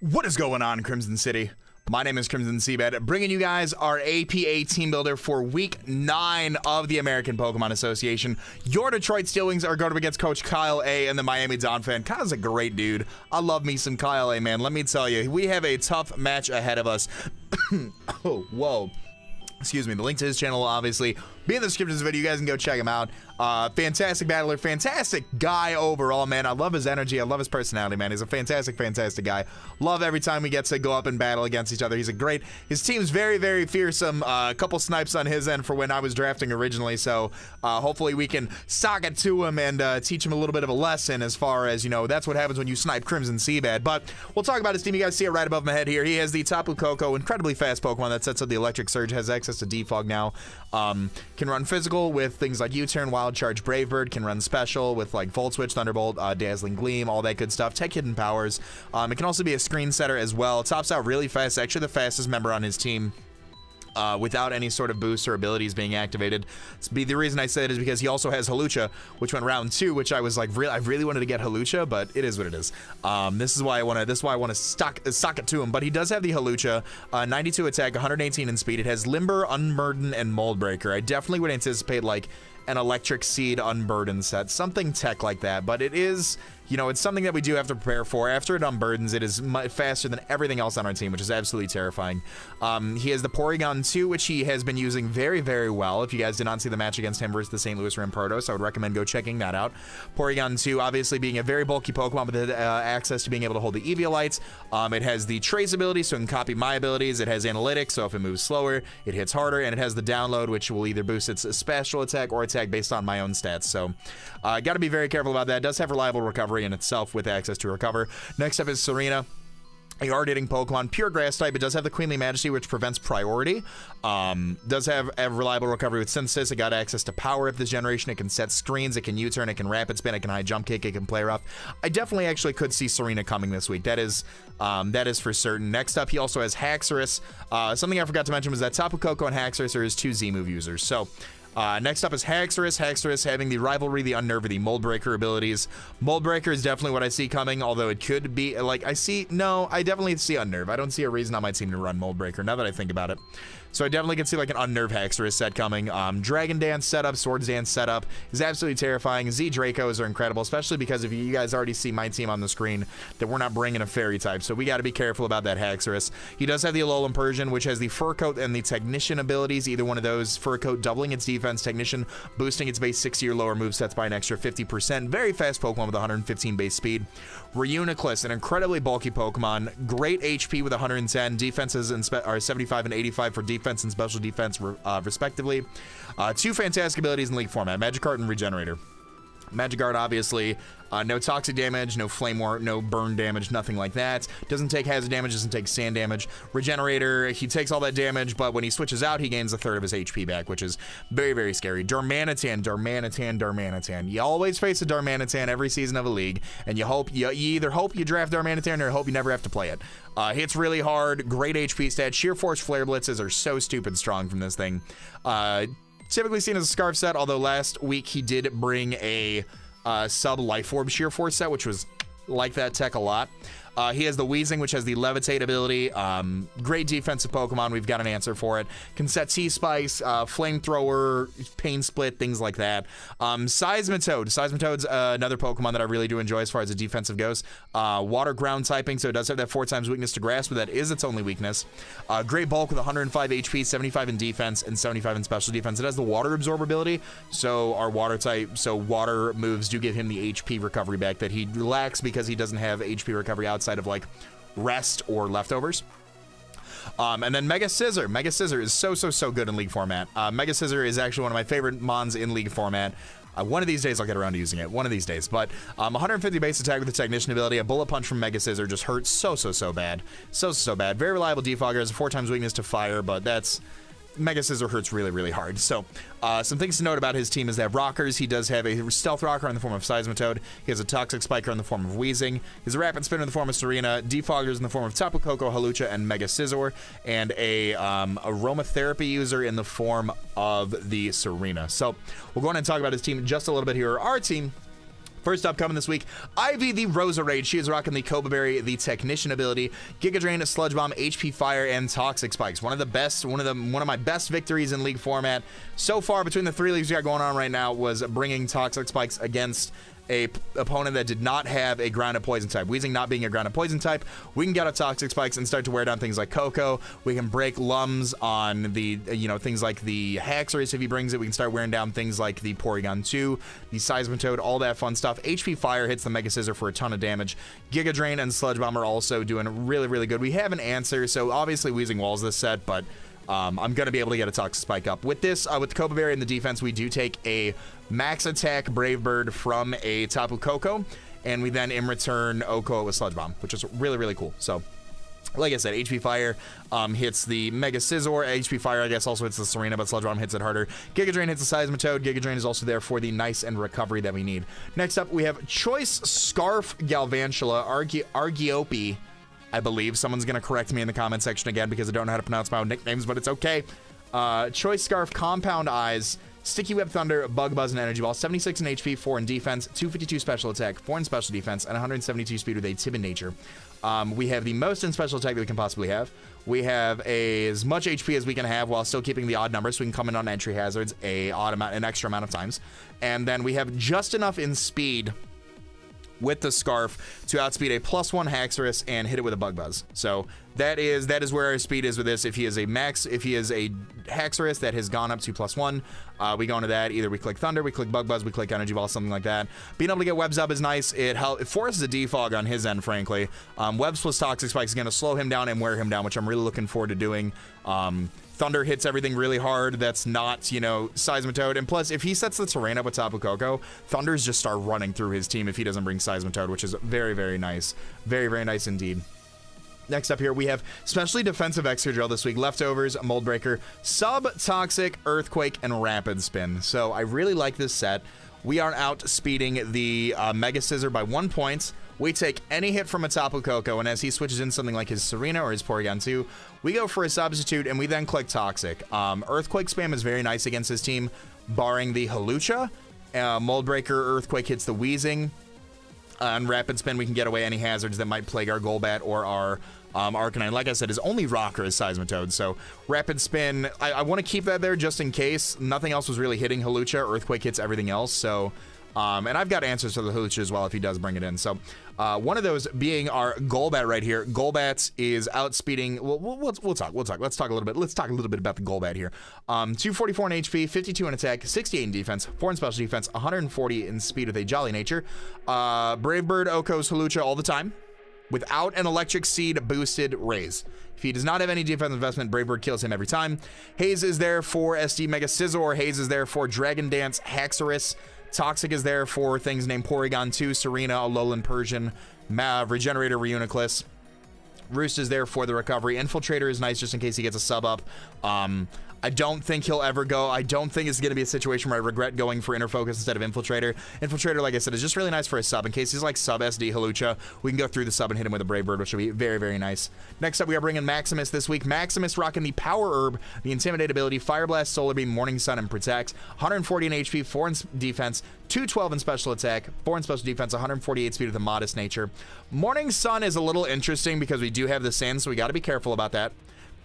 What is going on, Crimson City? My name is Crimson CBAD, bringing you guys our APA team builder for week 9 of the American Pokemon Association. Your Detroit Steel Wings are going up against Coach Kyle A and the Miami Donphan. Kyle's a great dude. I love me some Kyle A, man. Let me tell you, we have a tough match ahead of us. Oh, whoa. Excuse me. The link to his channel will obviously be in the description of this video. You guys can go check him out. Fantastic battler, fantastic guy overall, man. I love his energy. I love his personality, man. He's a fantastic, fantastic guy. Love every time we get to go up and battle against each other. He's a great, his team's very, very fearsome. A couple snipes on his end for when I was drafting originally, so hopefully we can sock it to him and teach him a little bit of a lesson as far as, you know, that's what happens when you snipe Crimson CBAD. But we'll talk about his team. You guys see it right above my head here. He has the Tapu Koko, incredibly fast Pokemon that sets up the Electric Surge, has access to Defog now. Can run physical with things like U-Turn, Wild Charge, Brave Bird. Can run special with like Volt Switch, Thunderbolt, Dazzling Gleam, all that good stuff. Tech Hidden Powers. It can also be a screen setter as well. Tops out really fast. Actually the fastest member on his team. Without any sort of boost or abilities being activated. The reason I say it is because he also has Hawlucha, which went round 2, which I was like, I really wanted to get Hawlucha, but it is what it is. This is why I want to stock it to him. But he does have the Hawlucha, 92 attack, 118 in speed. It has Limber, Unburden, and Mold Breaker. I definitely would anticipate like an Electric Seed Unburden set, something tech like that. But it is, you know, it's something that we do have to prepare for. After it unburdens, it is faster than everything else on our team, which is absolutely terrifying. He has the Porygon 2, which he has been using very, very well. If you guys did not see the match against him versus the St. Louis Rampardos, I would recommend go checking that out. Porygon 2, obviously being a very bulky Pokemon with access to being able to hold the Eviolites. It has the Trace ability, so it can copy my abilities. It has Analytics, so if it moves slower, it hits harder. And it has the Download, which will either boost its special attack or attack based on my own stats. So, got to be very careful about that. It does have reliable recovery in itself with access to recover. Next up is Serena, a hard-hitting Pokemon, pure grass type. It does have the Queenly Majesty, which prevents priority. Does have reliable recovery with Synthesis. It got access to power up this generation. It can set screens. It can U-turn. It can rapid spin. It can high jump kick. It can play rough. I definitely actually could see Serena coming this week. That is for certain. Next up, he also has Haxorus. Something I forgot to mention was that Tapu Koko and Haxorus are his 2 Z-move users. So, next up is Haxorus. Haxorus having the Rivalry, the Unnerve, the Mold Breaker abilities. Mold Breaker is definitely what I see coming, although it could be, like, I definitely see Unnerve. I don't see a reason on my team to run Mold Breaker, now that I think about it. So I definitely can see like an Unnerve Haxorus set coming. Dragon Dance setup, Swords Dance setup is absolutely terrifying. Z Dracos are incredible, especially because if you guys already see my team on the screen, that we're not bringing a Fairy type, so we got to be careful about that Haxorus. He does have the Alolan Persian, which has the Fur Coat and the Technician abilities. Either one of those, Fur Coat doubling its defense, Technician boosting its base 60 or lower movesets by an extra 50%. Very fast Pokemon with 115 base speed. Reuniclus, an incredibly bulky Pokemon, great HP with 110, defenses are 75 and 85 for defense and special defense respectively. 2 fantastic abilities in league format, Magikarp and Regenerator. Magikarp, obviously, no toxic damage, no flame war, no burn damage, nothing like that. Doesn't take hazard damage, doesn't take sand damage. Regenerator, he takes all that damage, but when he switches out, he gains 1/3 of his HP back, which is very, very scary. Darmanitan. You always face a Darmanitan every season of a league, and you either hope you draft Darmanitan or hope you never have to play it. Hits really hard, great HP stat. Sheer Force Flare Blitzes are so stupid strong from this thing. Typically seen as a Scarf set, although last week he did bring a sub Life Orb Sheer Force set, which was like that tech a lot. He has the Weezing, which has the Levitate ability. Great defensive Pokemon. We've got an answer for it. Can set T-Spice, Flamethrower, Pain Split, things like that. Seismitoad. Seismitoad's another Pokemon that I really do enjoy as far as the defensive goes. Water Ground typing, so it does have that 4 times weakness to Grass, but that is its only weakness. Great bulk with 105 HP, 75 in defense, and 75 in special defense. It has the Water Absorb ability, so our water type, so water moves do give him the HP recovery back that he lacks because he doesn't have HP recovery outside of like rest or leftovers. And then Mega Scissor. Mega Scissor is so good in league format. Mega Scissor is actually one of my favorite mons in league format. One of these days I'll get around to using it. One of these days. But 150 base attack with the Technician ability. A Bullet Punch from Mega Scissor just hurts so bad. So bad. Very reliable defogger. Has a 4 times weakness to fire, but that's Mega Scissor hurts really, really hard. So, some things to note about his team is that Rockers, he does have a Stealth Rocker in the form of Seismitoad. He has a Toxic Spiker in the form of Weezing. He has a Rapid Spinner in the form of Serena. Defoggers in the form of Tapu Koko, Hawlucha, and Mega Scizor. And a Aromatherapy user in the form of the Serena. So, we'll go on and talk about his team just a little bit here. Our team First up, coming this week, Ivy the Rosa Rage. She is rocking the Cobra Berry, the Technician ability, Giga Drain, Sludge Bomb, HP Fire, and Toxic Spikes. One of my best victories in League format so far between the 3 leagues we got going on right now was bringing Toxic Spikes against a opponent that did not have a grounded poison type. Weezing not being a grounded poison type, we can get a Toxic Spikes and start to wear down things like Coco. We can break Lums on the, things like the Haxorus if he brings it. We can start wearing down things like the Porygon 2, the Seismitoad, all that fun stuff. HP Fire hits the Mega Scissor for a ton of damage. Giga Drain and Sludge Bomb are also doing really, really good. We have an answer, so obviously Weezing walls this set, but I'm going to be able to get a Toxic Spike up. With this, with the Cobra Berry in the defense, we do take a max attack Brave Bird from a Tapu Koko, and we then, in return, Oko with Sludge Bomb, which is really, really cool. So, like I said, HP Fire hits the Mega Scizor. HP Fire, I guess, also hits the Serena, but Sludge Bomb hits it harder. Giga Drain hits the Seismitoad. Giga Drain is also there for the nice and recovery that we need. Next up, we have Choice Scarf Galvantula Argiope. I believe someone's going to correct me in the comment section again because I don't know how to pronounce my own nicknames, but it's okay. Choice Scarf, Compound Eyes, Sticky Web Thunder, Bug Buzz, and Energy Ball. 76 in HP, 4 in defense, 252 special attack, 4 in special defense, and 172 speed with a Timid nature. We have the most in special attack that we can possibly have. We have as much HP as we can have while still keeping the odd numbers, so we can come in on entry hazards an extra amount of times. And then we have just enough in speed with the Scarf to outspeed a +1 Haxorus and hit it with a Bug Buzz. So that is where our speed is with this. If he is a Haxorus that has gone up to +1, we go into that. Either we click Thunder, we click Bug Buzz, we click Energy Ball, something like that. Being able to get Webs up is nice. It forces a defog on his end, frankly. Webs plus Toxic Spike is going to slow him down and wear him down, which I'm really looking forward to doing. Thunder hits everything really hard. That's not, Seismitoad. And plus, if he sets the terrain up with Tapu Koko, Thunders just start running through his team if he doesn't bring Seismitoad, which is very, very nice. Very, very nice indeed. Next up here, we have specially defensive Extra Drill this week. Leftovers, Mold Breaker, Sub, Toxic, Earthquake, and Rapid Spin. So I really like this set. We are outspeeding the Mega Scissor by 1 point. We take any hit from a Tapu Koko, and as he switches in something like his Serena or his Porygon 2, we go for a substitute, and we then click Toxic. Earthquake spam is very nice against his team, barring the Hawlucha. Mold Breaker, Earthquake hits the Weezing. On Rapid Spin, we can get away any hazards that might plague our Golbat or our Arcanine. Like I said, his only rocker is Seismitoad, so Rapid Spin, I want to keep that there just in case. Nothing else was really hitting Hawlucha. Earthquake hits everything else, so... and I've got answers to the Hawlucha as well if he does bring it in. So one of those being our Golbat right here. Golbat is outspeeding. We'll talk. Let's talk a little bit. Let's talk a little bit about the Golbat here. 244 in HP, 52 in attack, 68 in defense, 4 in special defense, 140 in speed with a Jolly nature. Brave Bird, Oko's Hawlucha all the time, without an Electric Seed boosted raise. If he does not have any defensive investment, Brave Bird kills him every time. Haze is there for SD Mega Scizor. Haze is there for Dragon Dance, Haxorus. Toxic is there for things named Porygon 2, Serena, Alolan Persian, Regenerator, Reuniclus. Roost is there for the recovery. Infiltrator is nice just in case he gets a sub up. I don't think he'll ever go. I don't think it's going to be a situation where I regret going for Inner Focus instead of Infiltrator. Infiltrator, like I said, is just really nice for a sub. In case he's like sub SD Hawlucha, we can go through the sub and hit him with a Brave Bird, which will be very, very nice. Next up, we are bringing Maximus this week. Maximus rocking the Power Herb, the Intimidate ability, Fire Blast, Solar Beam, Morning Sun, and Protect. 140 in HP, 4 in defense, 212 in special attack, 4 in special defense, 148 speed with a modest nature. Morning Sun is a little interesting because we do have the Sand, so we got to be careful about that.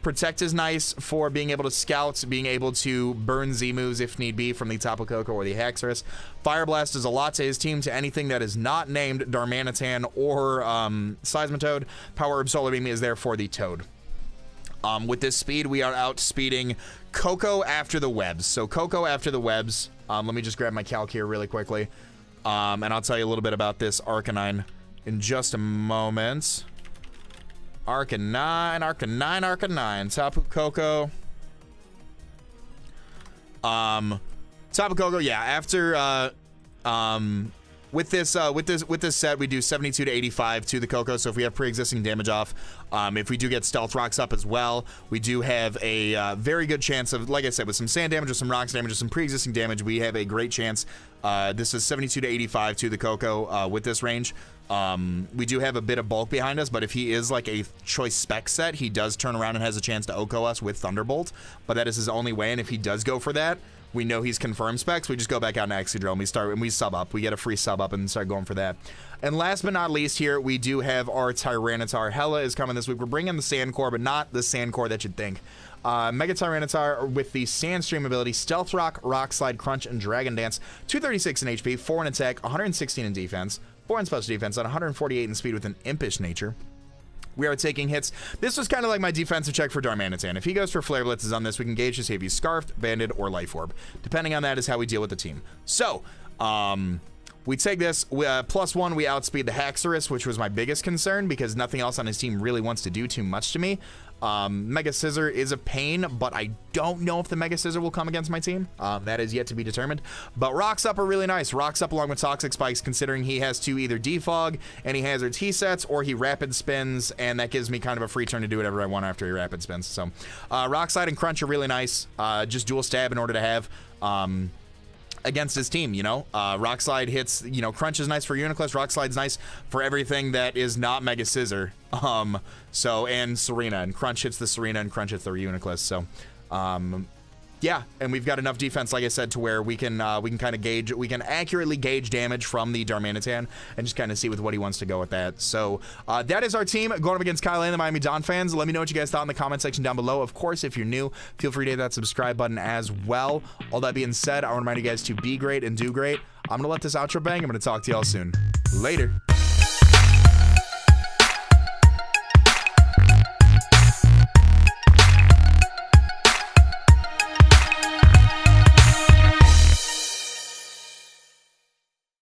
Protect is nice for being able to scout, being able to burn Z moves if need be from the Tapu Koko or the Haxorus. Fire Blast does a lot to his team, to anything that is not named Darmanitan or Seismitoad. Power Herb Solar Beam is there for the Toad. With this speed, we are outspeeding Koko after the webs. So Koko after the webs. Let me just grab my calc here really quickly. And I'll tell you a little bit about this Arcanine in just a moment. Arcanine. Tapu Koko. Tapu Koko, yeah, after with this set, we do 72 to 85 to the Koko. So if we have pre-existing damage off, if we do get Stealth Rocks up as well, we do have a very good chance of, like I said, with some sand damage or some rocks damage or some pre-existing damage, we have a great chance. This is 72 to 85 to the Koko with this range. We do have a bit of bulk behind us, but if he is like a choice spec set, he does turn around and has a chance to Oko us with Thunderbolt, but that is his only way, and if he does go for that, we know he's confirmed specs, we just go back out in Excadrill and we sub up. We get a free sub up and start going for that. And last but not least here, we do have our Tyranitar. Hella is coming this week. We're bringing the Sandcore, but not the Sandcore that you'd think. Mega Tyranitar with the Sandstream ability, Stealth Rock, Rock Slide, Crunch, and Dragon Dance. 236 in HP, 4 in attack, 116 in defense, 4 in special defense, and 148 in speed with an Impish nature. We are taking hits. This was kind of like my defensive check for Darmanitan. If he goes for Flare Blitzes on this, we can gauge to see if he's Scarfed, Banded, or Life Orb. Depending on that is how we deal with the team. So, we take this, +1, we outspeed the Haxorus, which was my biggest concern because nothing else on his team really wants to do too much to me. Mega Scissor is a pain, but I don't know if the Mega Scissor will come against my team. That is yet to be determined. But Rocks Up are really nice. Rocks Up along with Toxic Spikes, considering he has to either defog any hazards he sets, or he rapid spins, and that gives me kind of a free turn to do whatever I want after he rapid spins. So, Rock Slide and Crunch are really nice. Just dual stab in order to have against his team, you know. Rock Slide hits, you know, Crunch is nice for Uniclus, Rock Slide's nice for everything that is not Mega Scissor. And Serena, and Crunch hits the Serena and Crunch hits the Uniclus. So, yeah, and we've got enough defense, like I said, to where we can kind of gauge, we can accurately gauge damage from the Darmanitan and just kind of see with what he wants to go with that. So that is our team going up against Kyle and the Miami Donphans. Let me know what you guys thought in the comment section down below. Of course, if you're new, feel free to hit that subscribe button as well. All that being said, I want to remind you guys to be great and do great. I'm gonna let this outro bang. I'm gonna talk to y'all soon. Later.